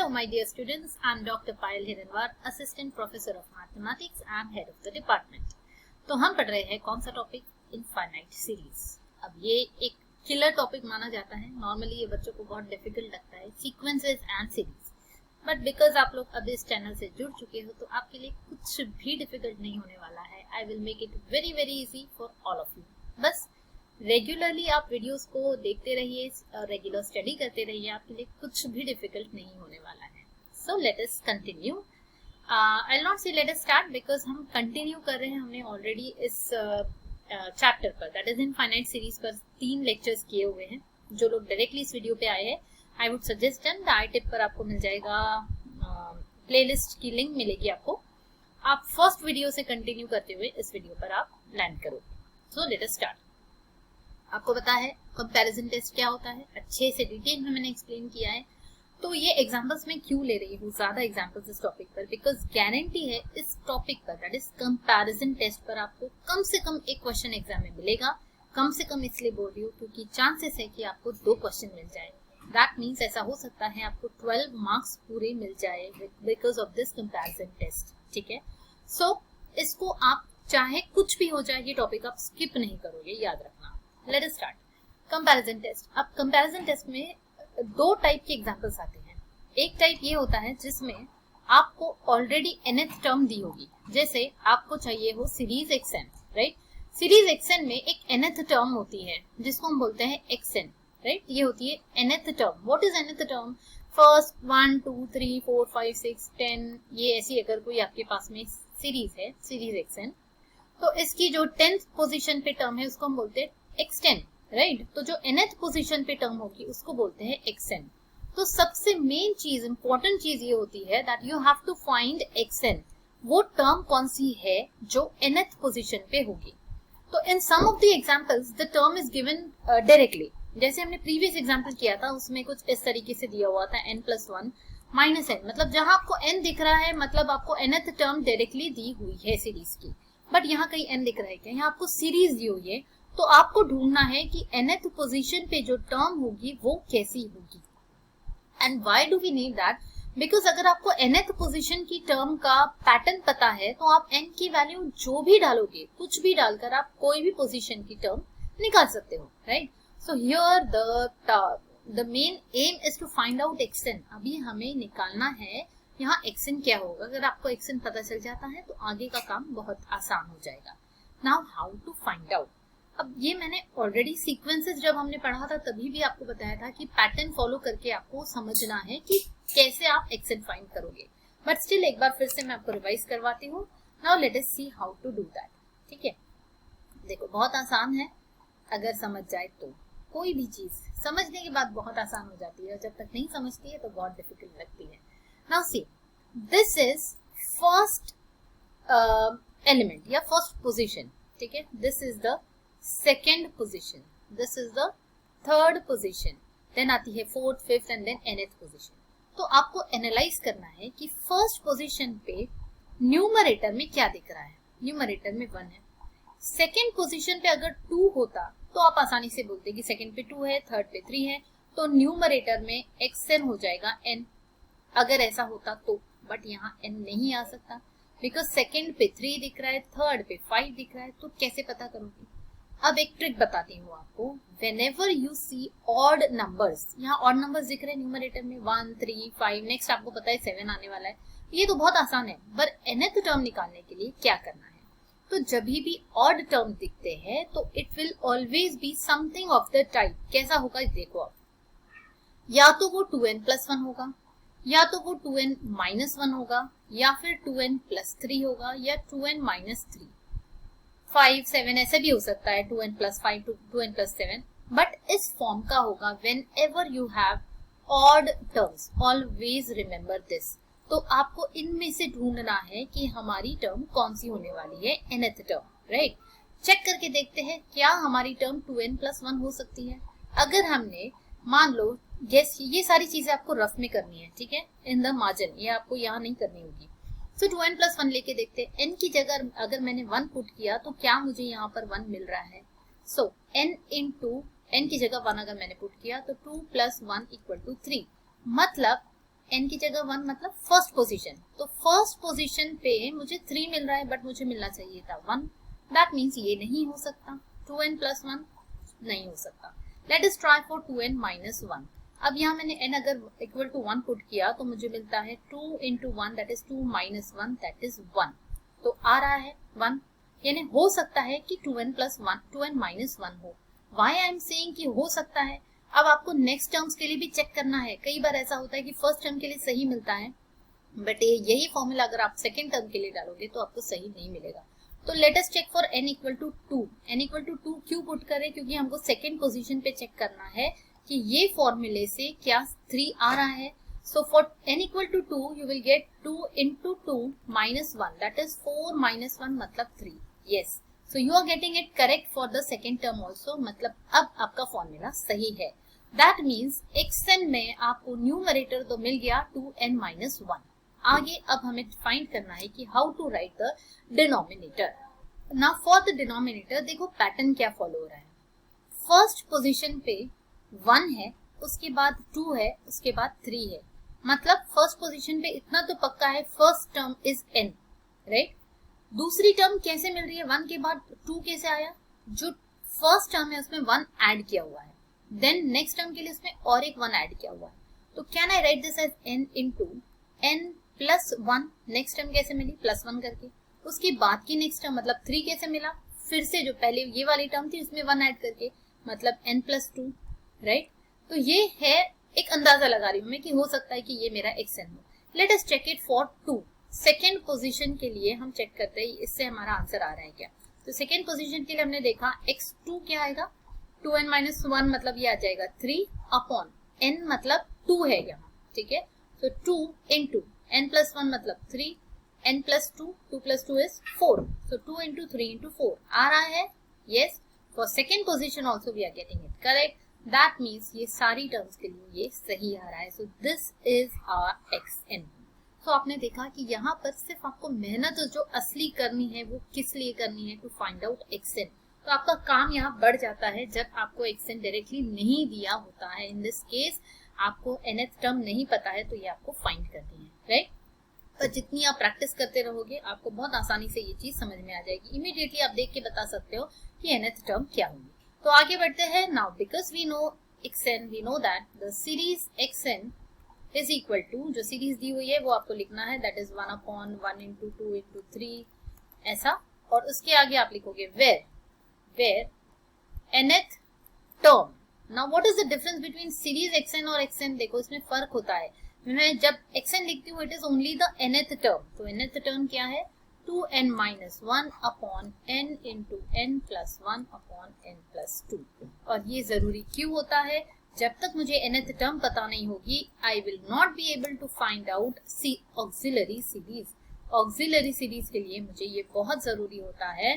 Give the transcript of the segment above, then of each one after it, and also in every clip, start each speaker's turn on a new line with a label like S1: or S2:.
S1: Hello my dear students, I am Dr. Payal Hiranwar, Assistant Professor of Mathematics and Head of the Department. तो हम पढ़ रहे हैं कौन सा टॉपिक? Infinite series. अब ये एक किलर टॉपिक माना जाता है। नॉर्मली ये बच्चों को बहुत डिफिकल्ट लगता है, sequences and series, but because आप लोग अब इस चैनल से जुड़ चुके हो तो आपके लिए कुछ भी डिफिकल्ट नहीं होने वाला है। I will make it very very easy for all of you. बस रेगुलरली आप वीडियोस को देखते रहिए, रेगुलर स्टडी करते रहिए, आपके लिए कुछ भी डिफिकल्ट नहीं होने वाला है। So let us continue. I will not से लेट अस स्टार्ट बिकॉज हम कंटिन्यू कर रहे हैं। हमने ऑलरेडी इस चैप्टर पर, दैट इज इनफाइनाइट सीरीज पर 3 लेक्चर्स किए हुए हैं। जो लोग डायरेक्टली इस वीडियो पे आए हैं, I would suggest them, the I tip पर आपको मिल जाएगा, प्लेलिस्ट की लिंक मिलेगी आपको। आप फर्स्ट वीडियो से कंटिन्यू करते हुए इस वीडियो पर आप लैंड करोगे। So let us start. आपको पता है कंपैरिजन टेस्ट क्या होता है, अच्छे से डिटेल में मैंने एक्सप्लेन किया है। तो ये एग्जांपल्स में क्यों ले रही हूँ, ज्यादा एग्जांपल्स इस टॉपिक पर, बिकॉज गारंटी है इस टॉपिक पर, दैट इज कंपैरिजन टेस्ट पर, आपको कम से कम एक क्वेश्चन एग्जाम में मिलेगा। कम से कम इसलिए बोल रही हूँ क्योंकि चांसेस है कि आपको 2 क्वेश्चन मिल जाए। दैट मीन्स ऐसा हो सकता है आपको 12 मार्क्स पूरे मिल जाए because of this comparison test. ठीक है, सो इसको आप चाहे कुछ भी हो जाए, ये टॉपिक आप स्किप नहीं करोगे, याद रखना। Let us start comparison test. अब कंपैरिजन टेस्ट में 2 टाइप के एग्जांपल्स आते हैं। एक टाइप ये होता है जिसमें आपको ऑलरेडी nth टर्म दी होगी, जैसे आपको चाहिए हो series xn, right. Series xn में एक nth टर्म होती है जिसको हम बोलते हैं xn, राइट। ये होती है nth term. What is nth term? First 1 2 3 4 5 6 10, ये ऐसी अगर कोई आपके पास में सीरीज है, सीरीज xn, तो इसकी जो 10th पोजीशन पे टर्म है उसको हम बोलते हैं xn, राइट। तो जो nth पोजीशन पे टर्म होगी उसको बोलते हैं xn। तो सबसे मेन चीज, इंपॉर्टेंट चीज ये होती है that you have to find xn, वो टर्म कौन सी है जो nth पोजीशन पे होगी। तो in some of the examples the term is given directly. जैसे हमने प्रीवियस एग्जांपल किया था उसमें कुछ इस तरीके से दिया हुआ था n+1 -n, मतलब जहां आपको n दिख रहा है मतलब आपको nth टर्म डायरेक्टली दी हुई है सीरीज की। बट यहाँ कहीं n दिख रहा है क्या? यहाँ आपको सीरीज दी हुई है, तो आपको ढूंढना है कि nth पोजीशन पे जो टर्म होगी वो कैसी होगी। And why do we need that? Because अगर आपको nth पोजीशन की टर्म का पैटर्न पता है तो आप n की वैल्यू जो भी डालोगे, कुछ भी डालकर आप कोई भी पोजीशन की टर्म निकाल सकते हो, right. So here the main aim is to find out xn। अभी हमें निकालना है यहाँ xn क्या होगा। अगर आपको xn पता चल जाता है तो आगे का काम बहुत आसान हो जाएगा। Now how to find out. अब ये मैंने ऑलरेडी सीक्वेंसेस जब हमने पढ़ा था तभी भी आपको बताया था कि पैटर्न फॉलो करके आपको समझना है कि कैसे आप xn फाइंड करोगे। बट स्टिल एक बार फिर से मैं आपको रिवाइज करवाती हूँ। Now let us see how to do that. ठीक है, देखो बहुत आसान है अगर समझ जाए तो। कोई भी चीज समझने के बाद बहुत आसान हो जाती है, जब तक नहीं समझती है तो बहुत डिफिकल्ट लगती है। Now see, this is first element या फर्स्ट पोजीशन, ठीक है। This is the second position, this is the third position, then आती है fourth, fifth and then nth position. तो आपको एनालाइज करना है कि फर्स्ट पोजीशन पे न्यूमरेटर में क्या दिख रहा है। न्यूमरेटर में 1 है। सेकेंड पोजीशन पे अगर 2 होता तो आप आसानी से बोलते कि सेकेंड पे 2 है, थर्ड पे 3 है, तो न्यूमरेटर में xn हो जाएगा n, अगर ऐसा होता तो। बट यहाँ n नहीं आ सकता बिकॉज सेकेंड पे 3 दिख रहा है, थर्ड पे 5 दिख रहा है, तो कैसे पता करोगे? अब एक ट्रिक बताती हूँ आपको। whenever you see odd numbers, यहाँ odd numbers दिख रहे हैं न्यूमरेटर में 1 3 5, नेक्स्ट आपको पता है 7 आने वाला है, ये तो बहुत आसान है। पर nth टर्म निकालने के लिए क्या करना है? तो जब भी odd टर्म दिखते हैं तो it will always be something of the type। कैसा होगा देखो आप, या तो वो 2n+1 होगा, या तो वो 2n-1 होगा, या फिर 2n+3 होगा, या 2n-3, 5 7 ऐसे भी हो सकता है, 2n+5 2n+7। बट इस फॉर्म का होगा whenever you have odd terms, always remember this। तो आपको इनमें से ढूंढना है कि हमारी टर्म कौन सी होने वाली है, nth टर्म, राइट। चेक करके देखते हैं क्या हमारी टर्म 2n+1 हो सकती है। अगर हमने मान लो, यस, ये सारी चीजें आपको रफ में करनी है, ठीक है, इन द मार्जिन, ये आपको यहाँ नहीं करनी होगी। सो 2n+1 लेके देखते हैं। n की जगह अगर मैंने 1 पुट किया तो क्या मुझे यहाँ पर 1 मिल रहा है? सो n इंटू n की जगह 1 अगर मैंने पुट किया तो 2 + 1 = 3, मतलब n की जगह 1 मतलब फर्स्ट पोजीशन, तो फर्स्ट पोजीशन पे मुझे 3 मिल रहा है बट मुझे मिलना चाहिए था 1, दैट मीन्स ये नहीं हो सकता, 2n प्लस 1 नहीं हो सकता। Let us try for 2n minus 1। अब यहाँ मैंने n अगर इक्वल टू 1 पुट किया तो मुझे मिलता है 2 into 1 that is 2 minus 1 that is 1, तो आ रहा है 1, यानी हो सकता है कि 2n प्लस 1 2n माइनस 1 हो। वाई आई एम सेइंग कि हो सकता है, अब आपको नेक्स्ट टर्म्स के लिए भी चेक करना है। कई बार ऐसा होता है कि फर्स्ट टर्म के लिए सही मिलता है बट यही फॉर्मूला अगर आप सेकेंड टर्म के लिए डालोगे तो आपको सही नहीं मिलेगा। तो let us check for n equal to 2। n equal to 2 क्यों पुट करें, क्योंकि हमको सेकेंड पोजीशन पे चेक करना है कि ये फॉर्मूले से क्या 3 आ रहा है। So for n equal to 2 you will get 2 into 2 minus 1 that is 4 minus 1 मतलब 3। Yes, so you are getting it correct for the second term also, मतलब अब आपका फॉर्मूला सही है। दैट मीन्स xn में आपको न्यूमरेटर तो मिल गया 2n माइनस 1। आगे अब हमें फाइंड करना है कि how to write the denominator. Now for the denominator देखो पैटर्न क्या फॉलो हो रहा है। फर्स्ट पोजीशन पे 1 है, उसके बाद 2 है, उसके बाद 3 है, मतलब फर्स्ट पोजीशन पे इतना तो पक्का है first term is n, right. दूसरी टर्म कैसे मिल रही है, 1 के बाद 2 कैसे आया, जो फर्स्ट टर्म है उसमें 1 ऐड किया हुआ है, देन नेक्स्ट टर्म के लिए उसमें और एक 1 ऐड किया हुआ है। तो can I write this as n into n plus 1। Next term कैसे मिली, प्लस 1 करके। उसके बाद की नेक्स्ट टर्म मतलब 3 कैसे मिला, फिर से जो पहले ये वाली टर्म थी उसमें 1 ऐड करके, मतलब n प्लस 2, राइट। तो ये है, एक अंदाजा लगा रही हूं मैं कि हो सकता है कि ये मेरा xn हो। Let us check it for 2। Second position के लिए हम चेक करते हैं इससे हमारा आंसर आ रहा है क्या। तो सेकेंड पोजीशन के लिए हमने देखा x2 क्या आएगा, 2n माइनस 1 मतलब ये आ जाएगा 3 अपॉन n मतलब 2 है यहाँ, ठीक है। तो 2 इंटू n प्लस 1 मतलब 3, n plus 2, 2 plus 2 is 4, so 2 into 3 into 4 आ रहा है। yes, for second position also we are getting it correct, that means ये सारी टर्म्स के लिए ये सही आ रहा है। so this is our xn। तो आपने देखा कि यहाँ पर सिर्फ आपको मेहनत जो असली करनी है वो किस लिए करनी है, टू फाइंड आउट xn। तो आपका काम यहाँ बढ़ जाता है जब आपको xn डायरेक्टली नहीं दिया होता है। इन दिस केस आपको nth टर्म नहीं पता है तो ये आपको फाइंड करनी है, राइट। तो जितनी आप प्रैक्टिस करते रहोगे आपको बहुत आसानी से ये चीज समझ में आ जाएगी। इमीडिएटली आप देख के बता सकते हो कि nth टर्म क्या होगी। तो आगे बढ़ते हैं। Now because we know xn, we know that the series xn is equal to, जो सीरीज दी हुई है वो आपको लिखना है, that is 1 upon 1 into 2 into 3 ऐसा, और उसके आगे आप लिखोगे where nth term. Now what is the difference between series xn और xn, देखो इसमें फर्क होता है। मैं जब xn लिखती हूँ it is only the nth term, तो nth टर्म क्या है, 2n minus 1 upon n into n plus 1 upon n plus 2। और ये जरूरी क्यों होता है, जब तक मुझे nth टर्म पता नहीं होगी I will not be able to find out auxiliary series. Auxiliary series के लिए मुझे ये बहुत जरूरी होता है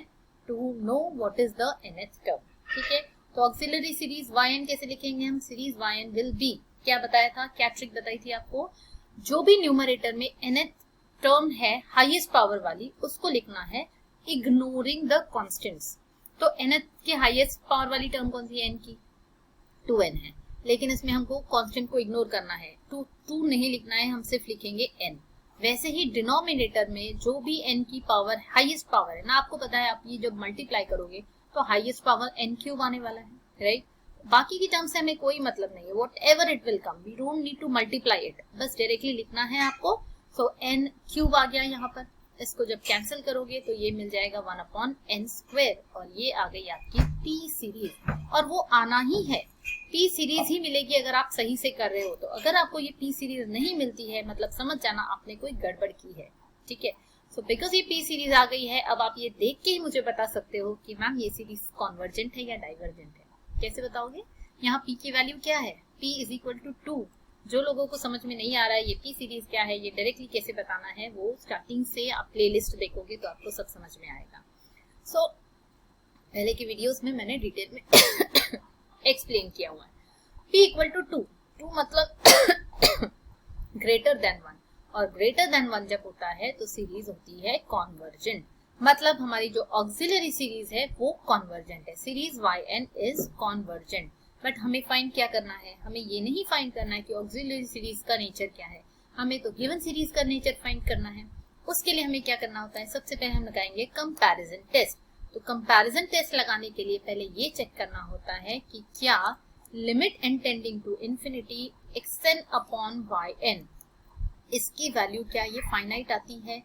S1: to know what is the nth term, ठीक है। तो ऑक्सिलरी सीरीज yn कैसे लिखेंगे हम, सीरीज yn विल बी, क्या बताया था, क्या ट्रिक बताई थी आपको, जो भी न्यूमरेटर में nth टर्म है हाईएस्ट पावर वाली उसको लिखना है इग्नोरिंग द कांस्टेंट्स। तो nth के हाईएस्ट पावर वाली टर्म कौन सी है, n की 2n है, लेकिन इसमें हमको कांस्टेंट को इग्नोर करना है, 2 नहीं लिखना है, हम सिर्फ लिखेंगे n। वैसे ही डिनोमिनेटर में जो भी n की पावर हाईएस्ट पावर है ना, आपको पता है आप ये जब मल्टीप्लाई करोगे तो हाईएस्ट पावर n क्यूब आने वाला है, राइट। बाकी की टर्म से हमें कोई मतलब नहीं है, whatever it will come we don't need to multiply it, बस डायरेक्टली लिखना है आपको। सो n क्यूब आ गया यहाँ पर, इसको जब कैंसिल करोगे तो ये मिल जाएगा 1 अपॉन n स्क्वायर, और ये आ गई आपकी p सीरीज। और वो आना ही है, p सीरीज ही मिलेगी अगर आप सही से कर रहे हो। तो अगर आपको ये p सीरीज नहीं मिलती है मतलब समझ जाना आपने कोई गड़बड़ की है, ठीक है। सो बिकॉज ये p सीरीज आ गई है, अब आप ये देख के ही मुझे बता सकते हो कि मैम ये सीरीज कॉन्वर्जेंट है या डाइवर्जेंट है। कैसे बताओगे, यहाँ p की वैल्यू क्या है, p इज इक्वल टू 2। जो लोगों को समझ में नहीं आ रहा है ये p सीरीज क्या है, ये डायरेक्टली कैसे बताना है, वो स्टार्टिंग से आप प्लेलिस्ट देखोगे तो आपको सब समझ में आएगा। सो पहले की वीडियोस में मैंने डिटेल में एक्सप्लेन किया हुआ है। p इक्वल टू 2 मतलब ग्रेटर देन 1, और ग्रेटर देन 1 जब होता है तो सीरीज होती है कॉन्वर्जेंट, मतलब हमारी जो ऑक्सिलरी सीरीज है वो कॉन्वर्जेंट है। Series yn is convergent, but हमें फाइंड क्या करना है, हमें ये नहीं फाइंड करना है कि ऑक्सिलरी सीरीज का नेचर क्या है, हमें तो गिवन सीरीज का नेचर फाइंड करना है। उसके लिए हमें क्या करना होता है, सबसे पहले हम लगाएंगे कंपैरिजन टेस्ट। तो कंपैरिजन टेस्ट लगाने के लिए पहले ये चेक करना होता है कि क्या limit n tending to infinity xn upon yn, इसकी वैल्यू क्या ये फाइनाइट आती है,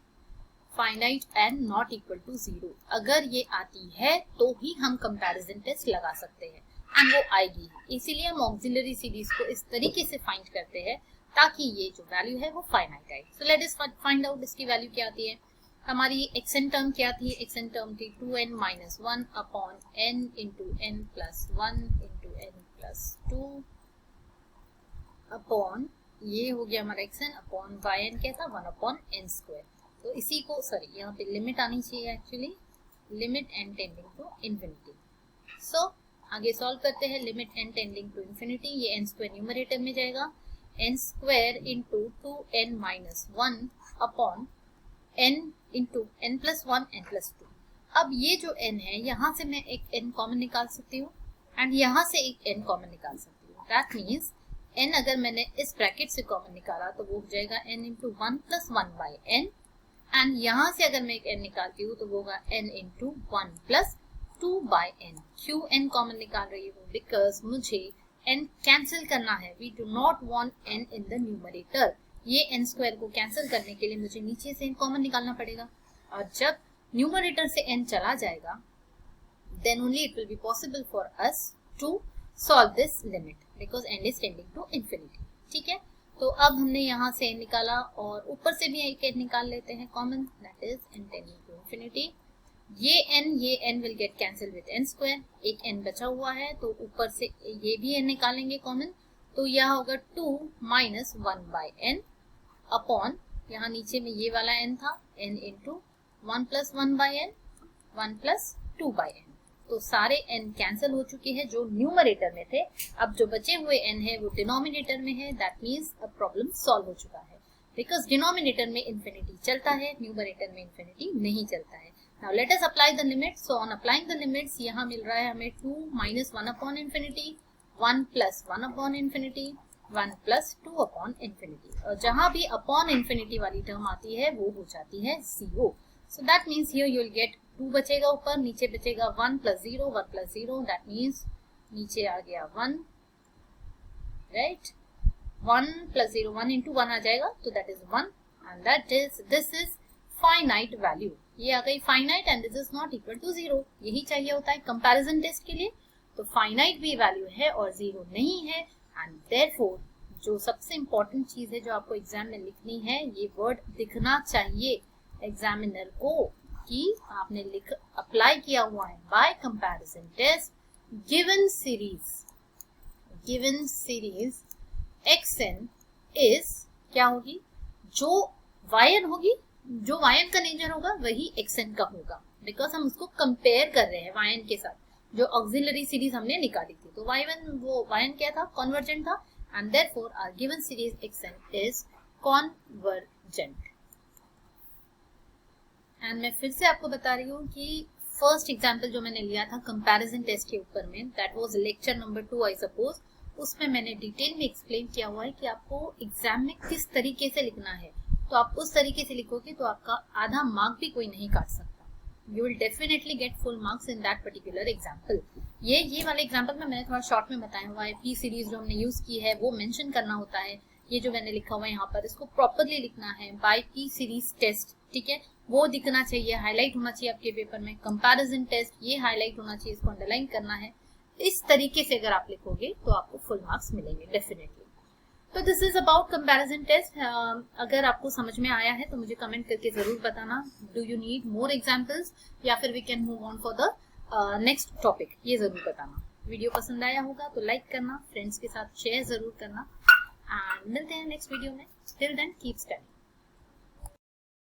S1: finite and not equal to 0। अगर ये आती है तो ही हम कंपैरिजन टेस्ट लगा सकते हैं, एंड वो आएगी। इसीलिए हम ऑक्सिलरी सीरीज को इस तरीके से फाइंड करते हैं ताकि ये जो वैल्यू है वो फाइनाइट आए। So let us find out इसकी वैल्यू क्या आती है। हमारी xn टर्म क्या थी, xn टर्म थी 2n minus 1 upon n into n plus 1 into n plus 2 upon, ये हो गया हमारा xn अपॉन yn क्या था 1 अपॉन n स्क्वायर। तो इसी को, सॉरी यहाँ पे लिमिट आनी चाहिए actually, limit n tending to infinity. So आगे सॉल्व करते हैं। Limit n tending to infinity, ये n स्क्वायर न्यूमरेटर में जाएगा, n square into 2n minus 1 upon n into n plus 1 n plus 2। अब ये जो n है यहाँ से मैं एक n कॉमन निकाल सकती हूँ एंड यहाँ से एक n कॉमन निकाल सकती हूँ। दैट मीन्स n अगर मैंने इस ब्रैकेट से कॉमन निकाला तो वो हो जाएगा n into 1 plus 1 by n, and यहाँ से अगर मैं एक n निकालती हूँ तो वो होगा n into 1 plus 2 by n। क्यों n कॉमन निकाल रही हूँ, बिकॉज मुझे n कैंसिल करना है। We do not want n in the numerator. ये n स्क्वायर को कैंसिल करने के लिए मुझे नीचे से n कॉमन निकालना पड़ेगा, और जब न्यूमरेटर से n चला जाएगा then only it will be possible for us to solve this limit because n is tending to infinity। ठीक है, तो अब हमने यहाँ से n निकाला और ऊपर से भी एक n निकाल लेते हैं common, that is n tending to infinity. ये n will get cancel with n square, एक n बचा हुआ है तो ऊपर से ये भी n निकालेंगे कॉमन, तो यह होगा 2 माइनस 1 बाई n अपॉन, यहाँ नीचे में ये वाला n था, n into 1 plus 1 by n, 1 plus 2 by n। तो सारे n कैंसिल हो चुके हैं जो न्यूमरेटर में थे। अब जो बचे हुए n है वो डिनोमिनेटर में है, दैट मीन्स अब प्रॉब्लम सॉल्व हो चुका है, बिकॉज डिनोमिनेटर में इंफिनिटी चलता है, न्यूमरेटर में इंफिनिटी नहीं चलता है। Now let us apply the limit. So on applying the limits यहाँ मिल रहा है हमें 2 minus 1 upon infinity, 1 plus 1 upon infinity, 1 plus 2 upon infinity, और जहां भी अपॉन इंफिनिटी वाली टर्म आती है वो हो जाती है 0। So that means here you will get 2 बचेगा ऊपर, नीचे बचेगा 1 प्लस 0, 1 प्लस 0, दैट मीन्स नीचे आ गया 1, राइट, 1 प्लस 0, 1 इंटू 1 आ जाएगा, तो that is 1, and that is, this is finite value. ये आ गई finite and this is not equal to 0। यही चाहिए होता है कंपैरिजन टेस्ट के लिए। तो फाइनाइट भी वैल्यू है और 0 नहीं है, एंड देयरफॉर जो सबसे इंपॉर्टेंट चीज है जो आपको एग्जाम में लिखनी है, ये वर्ड दिखना चाहिए एग्जामिनर को कि आपने अप्लाई किया हुआ है by comparison test given series xn is, क्या होगी, जो yn होगी, जो yn का नेचर होगा वही xn का होगा, बिकॉज हम उसको कंपेयर कर रहे हैं yn के साथ जो ऑक्सिलरी सीरीज हमने निकाली थी। तो yn क्या था, कॉन्वर्जेंट था, and therefore our given series xn is convergent. And मैं फिर से आपको बता रही हूँ कि फर्स्ट एग्जाम्पल जो मैंने लिया था कंपैरिजन टेस्ट के ऊपर में, that was lecture number 2 I suppose, उसमें मैंने डिटेल में एक्सप्लेन किया हुआ है कि आपको एग्जाम में किस तरीके से लिखना है। तो आप उस तरीके से लिखोगे तो आपका आधा मार्क भी कोई नहीं काट सकता। You will definitely get full marks in that particular example. ये वाले एग्जाम्पल में मैंने थोड़ा शॉर्ट में बताया हुआ है, पी सीरीज जो हमने यूज की है वो मेंशन करना होता है। ये जो मैंने लिखा हुआ है यहाँ पर, इसको प्रॉपरली लिखना है बाय पी सीरीज टेस्ट, ठीक है, वो दिखना चाहिए, हाईलाइट होना चाहिए आपके पेपर में। कंपैरिजन टेस्ट, ये हाईलाइट होना चाहिए, इसको अंडरलाइन करना है। इस तरीके से अगर आप लिखोगे तो आपको फुल मार्क्स मिलेंगे डेफिनेटली। तो this is about comparison test. अगर आपको समझ में आया है तो मुझे कमेंट करके जरूर बताना, do you need more examples या फिर we can move on for the next topic, ये जरूर बताना। वीडियो पसंद आया होगा तो लाइक करना, फ्रेंड्स के साथ शेयर जरूर करना, एंड मिलते हैं नेक्स्ट वीडियो में। Till then keep studying.